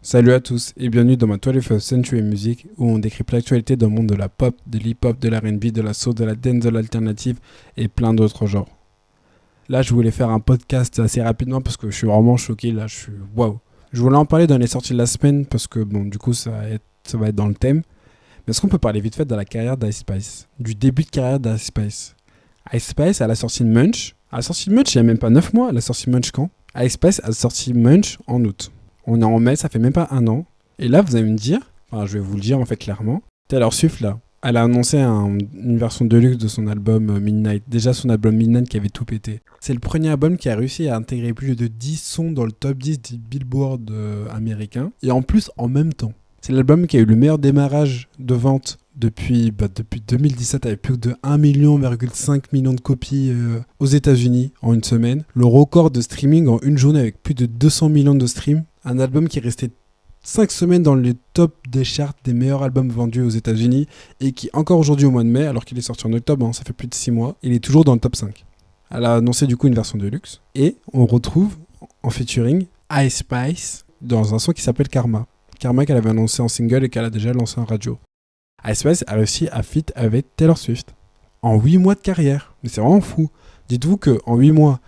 Salut à tous et bienvenue dans ma 21st Century Music où on décrypte l'actualité dans le monde de la pop, de l'hip-hop, de l'R&B, de la soul, de la dance, de l'alternative et plein d'autres genres. Là, je voulais faire un podcast assez rapidement parce que je suis vraiment choqué. Là, je suis waouh. Je voulais en parler dans les sorties de la semaine parce que bon, du coup, ça va être dans le thème. Mais est-ce qu'on peut parler vite fait de la carrière d'Ice Spice, du début de carrière d'Ice Spice? Ice Spice, à la sortie de Munch. À la sortie de Munch, il n'y a même pas 9 mois. Elle a sorti Munch quand? Ice Spice a sorti Munch en août. On est en mai, ça fait même pas un an. Et là, vous allez me dire, enfin, je vais vous le dire en fait clairement, Taylor Swift, là, elle a annoncé une version deluxe de son album Midnight. Déjà, son album Midnight qui avait tout pété. C'est le premier album qui a réussi à intégrer plus de 10 sons dans le top 10 du Billboard américain. Et en plus, en même temps. C'est l'album qui a eu le meilleur démarrage de vente depuis 2017 avec plus de 1,5 million de copies aux États-Unis en une semaine. Le record de streaming en une journée avec plus de 200 millions de streams. Un album qui est resté 5 semaines dans les tops des charts des meilleurs albums vendus aux États-Unis et qui, encore aujourd'hui au mois de mai, alors qu'il est sorti en octobre, ça fait plus de 6 mois, il est toujours dans le top 5. Elle a annoncé du coup une version de luxe et on retrouve en featuring Ice Spice dans un son qui s'appelle Karma. Karma qu'elle avait annoncé en single et qu'elle a déjà lancé en radio. Ice Spice a réussi à feat avec Taylor Swift en 8 mois de carrière. Mais c'est vraiment fou. Dites-vous qu'en 8 mois,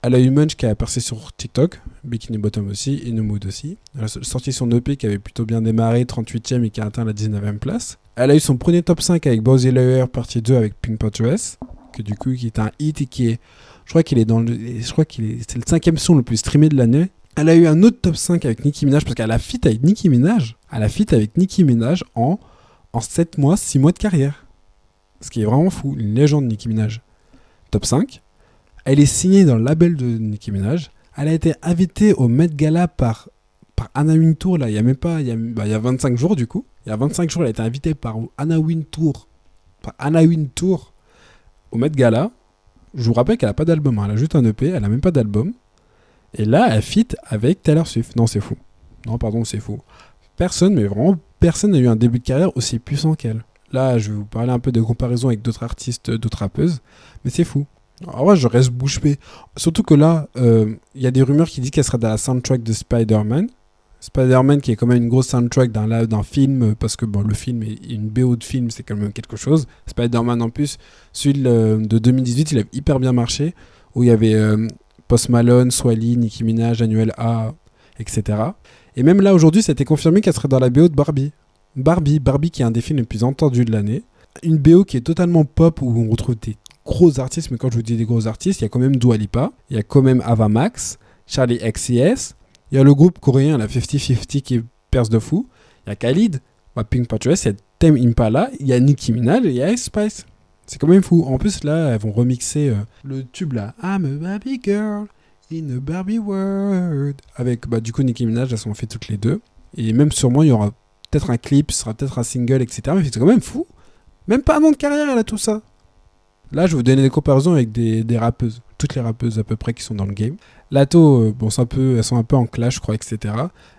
elle a eu Munch qui a percé sur TikTok, Bikini Bottom aussi, et No Mood aussi. Elle a sorti son EP qui avait plutôt bien démarré, 38e et qui a atteint la 19e place. Elle a eu son premier top 5 avec Buzz Lightyear partie 2 avec Pink Dress, que du coup qui est un hit et qui est, c'est le 5e son le plus streamé de l'année. Elle a eu un autre top 5 avec Nicki Minaj parce qu'elle a feat avec Nicki Minaj. Elle a feat avec Nicki Minaj en 7 mois, 6 mois de carrière. Ce qui est vraiment fou, une légende Nicki Minaj. Top 5. Elle est signée dans le label de Nicki Minaj. Elle a été invitée au Met Gala par Anna Wintour, là, il y a 25 jours du coup. Il y a 25 jours, elle a été invitée par Anna Wintour au Met Gala. Je vous rappelle qu'elle n'a pas d'album, elle a juste un EP, elle n'a même pas d'album. Et là, elle feat avec Taylor Swift. Non, c'est fou. Non, pardon, c'est fou. Personne, mais vraiment personne n'a eu un début de carrière aussi puissant qu'elle. Là, je vais vous parler un peu de comparaison avec d'autres artistes, d'autres rappeuses, mais c'est fou. En vrai, je reste bouche bée. Surtout que là, y a des rumeurs qui disent qu'elle sera dans la soundtrack de Spider-Man. Spider-Man qui est quand même une grosse soundtrack d'un film, parce que bon, le film est une BO de film, c'est quand même quelque chose. Spider-Man en plus, celui de 2018, il a hyper bien marché, où il y avait Post Malone, Swally, Nicki Minaj, Annuel A, etc. Et même là, aujourd'hui, ça a été confirmé qu'elle serait dans la BO de Barbie. Barbie qui est un des films les plus entendus de l'année. Une BO qui est totalement pop, où on retrouve des gros artistes, mais quand je vous dis des gros artistes, il y a quand même Dua Lipa, il y a quand même Ava Max, Charlie XCX, il y a le groupe coréen, la 50-50 qui perce de fou, il y a Khalid, Pink Dress, il y a Tame Impala, il y a Nicki Minaj et il y a Ice Spice. C'est quand même fou. En plus, là, elles vont remixer le tube là, I'm a Barbie girl in a Barbie world, avec du coup Nicki Minaj, elles sont fait toutes les deux. Et même sûrement, il y aura peut-être un clip, ce sera peut-être un single, etc. Mais c'est quand même fou. Même pas un an de carrière, elle a tout ça. Là, je vais vous donner des comparaisons avec des rappeuses. Toutes les rappeuses à peu près qui sont dans le game. Lato, elles sont un peu en clash, je crois, etc.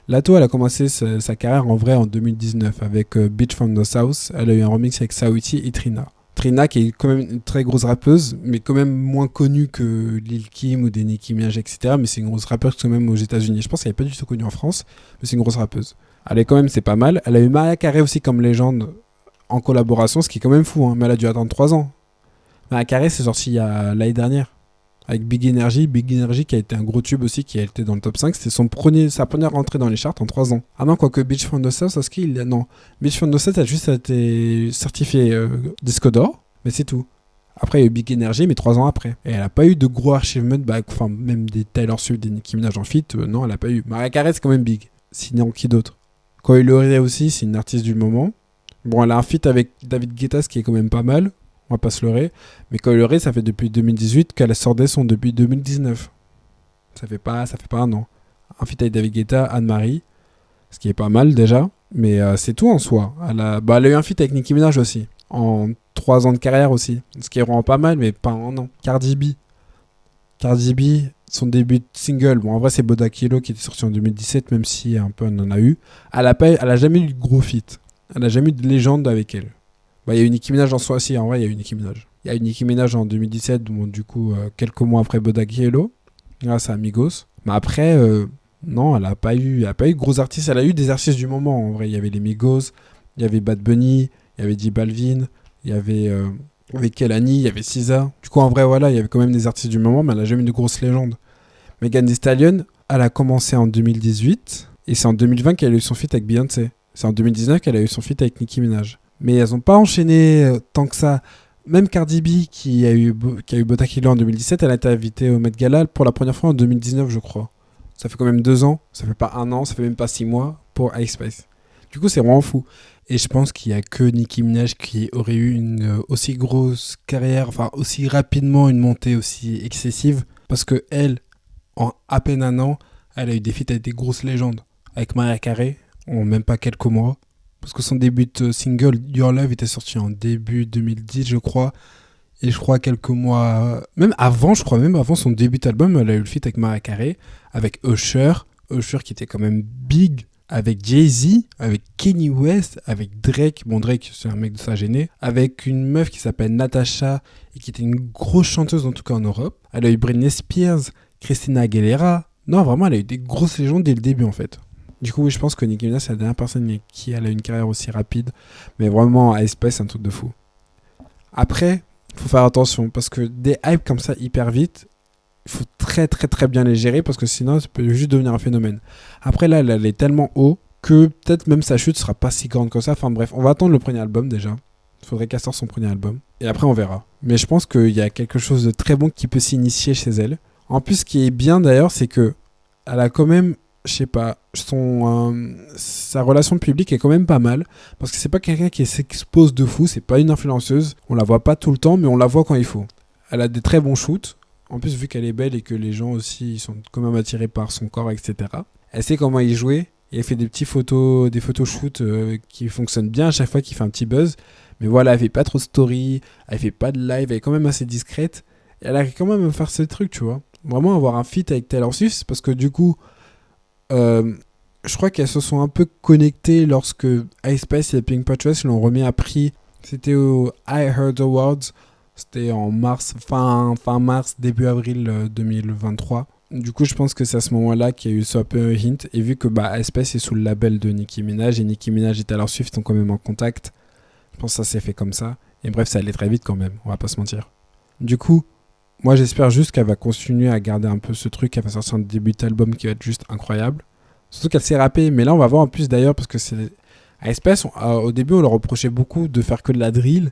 Lato, elle a commencé sa carrière en vrai en 2019 avec Bitch from the South. Elle a eu un remix avec Saweetie et Trina. Trina qui est quand même une très grosse rappeuse, mais quand même moins connue que Lil Kim ou des Nicki Minaj, etc. Mais c'est une grosse rappeuse quand même aux États-Unis. Je pense qu'elle n'est pas du tout connue en France, mais c'est une grosse rappeuse. Elle est quand même, c'est pas mal. Elle a eu Mariah Carey aussi comme légende en collaboration, ce qui est quand même fou, hein. Mais elle a dû attendre 3 ans. Mariah Carey, c'est sorti l'année dernière avec Big Energy qui a été un gros tube aussi, qui a été dans le top 5. C'était sa première rentrée dans les charts en 3 ans. Ah non, quoique Bitch from the South, non. Bitch from the South a juste été certifié disque d'or, mais c'est tout. Après, il y a eu Big Energy, mais 3 ans après. Et elle n'a pas eu de gros achievements, même des Taylor Swift, des Nicki Minaj en feat, non, elle n'a pas eu. Mariah Carey, c'est quand même big. Sinon, qui d'autre? Coy Leray aussi, c'est une artiste du moment. Bon, elle a un feat avec David Guetta, ce qui est quand même pas mal. On va pas se leurrer. Mais Coy Leray, ça fait depuis 2018 qu'elle a sorti son depuis 2019. Ça fait pas un an. Un feat avec David Guetta, Anne-Marie, ce qui est pas mal déjà. Mais c'est tout en soi. Elle a eu un feat avec Nicki Minaj aussi. En 3 ans de carrière aussi. Ce qui est vraiment pas mal, mais pas en un an. Cardi B, son début de single. Bon, en vrai, c'est Bodak Yellow qui était sorti en 2017, même si un peu on en a eu. Elle a jamais eu de gros feat. Elle a jamais eu de légende avec elle. Il y a eu Nicki Minaj en soi, si, en vrai, il y a eu Nicki Minaj. Il y a eu Nicki Minaj en 2017, bon, du coup, quelques mois après Bodak Yellow, grâce à Amigos. Mais après, Non, elle a pas eu de gros artistes. Elle a eu des artistes du moment, en vrai. Il y avait les Migos, il y avait Bad Bunny, il y avait J Balvin, il y avait, avec Kelani, il y avait SZA. Du coup, en vrai, voilà, il y avait quand même des artistes du moment, mais elle a jamais eu de grosses légendes. Megan Thee Stallion, elle a commencé en 2018, et c'est en 2020 qu'elle a eu son feat avec Beyoncé. C'est en 2019 qu'elle a eu son feat avec Nicki Minaj. Mais elles n'ont pas enchaîné tant que ça. Même Cardi B, qui a eu Botta Killer en 2017, elle a été invitée au Met Gala pour la première fois en 2019, je crois. Ça fait quand même 2 ans, ça fait pas un an, ça fait même pas 6 mois pour Ice Spice. Du coup, c'est vraiment fou. Et je pense qu'il y a que Nicki Minaj qui aurait eu une aussi grosse carrière, enfin aussi rapidement une montée aussi excessive, parce que elle, en à peine un an, elle a eu des feats avec des grosses légendes. Avec Mariah Carey, en même pas quelques mois. Parce que son début de single, Your Love, était sorti en début 2010, je crois. Et je crois quelques mois, même avant, je crois même avant son début d'album, elle a eu le feat avec Mariah Carey, avec Usher. Usher qui était quand même big, avec Jay-Z, avec Kanye West, avec Drake. Bon, Drake, c'est un mec de sa gênée. Avec une meuf qui s'appelle Natasha et qui était une grosse chanteuse, en tout cas en Europe. Elle a eu Britney Spears, Christina Aguilera. Non, vraiment, elle a eu des grosses légendes dès le début, en fait. Du coup, oui, je pense que Nicki Minaj, c'est la dernière personne avec qui elle a une carrière aussi rapide. Mais vraiment, à Space, c'est un truc de fou. Après, il faut faire attention parce que des hypes comme ça hyper vite, il faut très très très bien les gérer parce que sinon ça peut juste devenir un phénomène. Après là, elle est tellement haut que peut-être même sa chute sera pas si grande que ça. Enfin bref, on va attendre le premier album déjà. Il faudrait qu'elle sorte son premier album. Et après on verra. Mais je pense qu'il y a quelque chose de très bon qui peut s'initier chez elle. En plus, ce qui est bien d'ailleurs, c'est que elle a quand même, je sais pas, sa relation publique est quand même pas mal. Parce que c'est pas quelqu'un qui s'expose de fou, c'est pas une influenceuse. On la voit pas tout le temps, mais on la voit quand il faut. Elle a des très bons shoots. En plus, vu qu'elle est belle et que les gens aussi ils sont quand même attirés par son corps, etc. Elle sait comment y jouer. Et elle fait des photoshoots qui fonctionnent bien à chaque fois, qui fait un petit buzz. Mais voilà, elle fait pas trop de story, elle fait pas de live, elle est quand même assez discrète. Et elle arrive quand même à faire ce truc, tu vois. Vraiment avoir un feat avec Taylor Swift, parce que du coup, je crois qu'elles se sont un peu connectées lorsque Ice Spice et Pink Patches l'ont remis à prix. C'était au I Heard Awards. C'était en mars, fin mars, début avril 2023. Du coup, je pense que c'est à ce moment-là qu'il y a eu ce peu un hint. Et vu que Ice Spice est sous le label de Nicki Minaj, et Nicki Minaj et Taylor Swift sont quand même en contact, je pense que ça s'est fait comme ça. Et bref, ça allait très vite quand même, on va pas se mentir. Du coup, moi j'espère juste qu'elle va continuer à garder un peu ce truc, qu'elle va sortir un début d'album qui va être juste incroyable. Surtout qu'elle s'est rappée, mais là on va voir en plus d'ailleurs, parce que c'est... À Space, au début on leur reprochait beaucoup de faire que de la drill,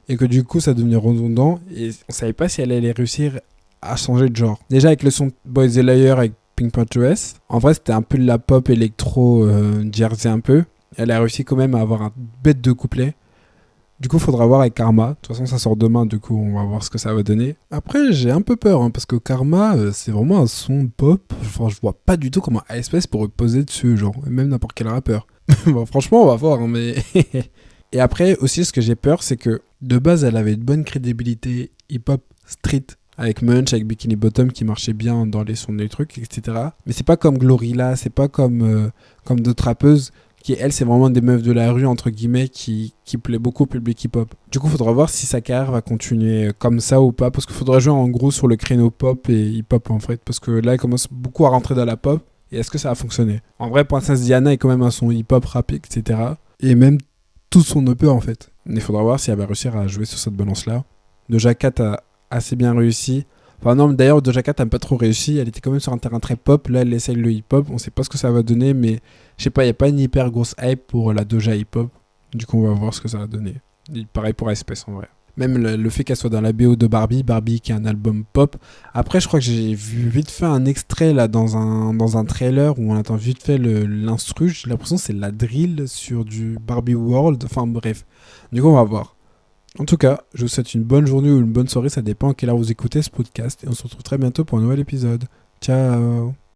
et que du coup ça devenait redondant, et on savait pas si elle allait réussir à changer de genre. Déjà avec le son Boys the Liar avec Pink Panthers, en vrai c'était un peu de la pop électro jersey un peu. Elle a réussi quand même à avoir un bête de couplet. Du coup, il faudra voir avec Karma. De toute façon, ça sort demain, du coup, on va voir ce que ça va donner. Après, j'ai un peu peur, parce que Karma, c'est vraiment un son pop. Enfin, je vois pas du tout comment ASPS pourrait poser dessus, genre, même n'importe quel rappeur. Bon, franchement, on va voir, mais... Et après, aussi, ce que j'ai peur, c'est que, de base, elle avait une bonne crédibilité hip-hop street, avec Munch, avec Bikini Bottom, qui marchait bien dans les sons des trucs, etc. Mais c'est pas comme Glorilla, c'est pas comme d'autres rappeuses, qui elle c'est vraiment des meufs de la rue entre guillemets qui plaît beaucoup au public hip-hop. Du coup il faudra voir si sa carrière va continuer comme ça ou pas, parce qu'il faudra jouer en gros sur le créneau pop et hip-hop en fait, parce que là elle commence beaucoup à rentrer dans la pop, et est-ce que ça va fonctionner? En vrai, Princesse Diana est quand même un son hip-hop rap, etc. Et même tout son EP en fait. Mais il faudra voir si elle va réussir à jouer sur cette balance là. Doja Cat a assez bien réussi. Enfin non, d'ailleurs Doja Cat n'a pas trop réussi, elle était quand même sur un terrain très pop, là elle essaye le hip-hop, on sait pas ce que ça va donner, mais je sais pas, il n'y a pas une hyper grosse hype pour la Doja hip-hop, du coup on va voir ce que ça va donner. Et pareil pour Espèce en vrai. Même le fait qu'elle soit dans la BO de Barbie qui est un album pop. Après je crois que j'ai vu vite fait un extrait là dans un trailer où on attend vite fait l'instru, j'ai l'impression que c'est la drill sur du Barbie World, enfin bref. Du coup on va voir. En tout cas, je vous souhaite une bonne journée ou une bonne soirée, ça dépend à quelle heure vous écoutez ce podcast, et on se retrouve très bientôt pour un nouvel épisode. Ciao!